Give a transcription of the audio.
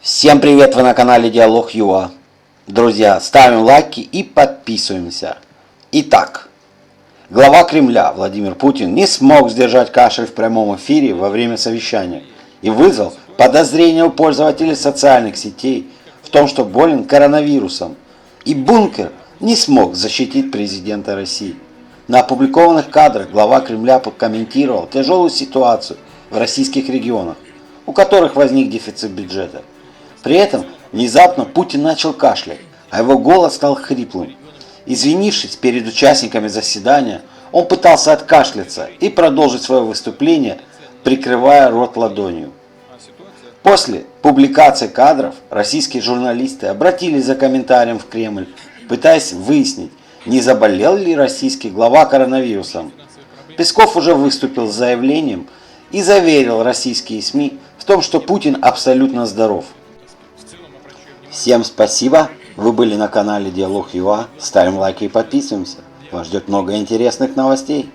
Всем привет, вы на канале Диалог ЮА. Друзья, ставим лайки и подписываемся. Итак, глава Кремля Владимир Путин не смог сдержать кашель в прямом эфире во время совещания и вызвал подозрения у пользователей социальных сетей в том, что болен коронавирусом. И бункер не смог защитить президента России. На опубликованных кадрах глава Кремля прокомментировал тяжелую ситуацию в российских регионах, у которых возник дефицит бюджета. При этом внезапно Путин начал кашлять, а его голос стал хриплым. Извинившись перед участниками заседания, он пытался откашляться и продолжить свое выступление, прикрывая рот ладонью. После публикации кадров российские журналисты обратились за комментарием в Кремль, пытаясь выяснить, не заболел ли российский глава коронавирусом. Песков уже выступил с заявлением и заверил российские СМИ в том, что Путин абсолютно здоров. Всем спасибо, вы были на канале Диалог ЮА, ставим лайки и подписываемся. Вас ждет много интересных новостей.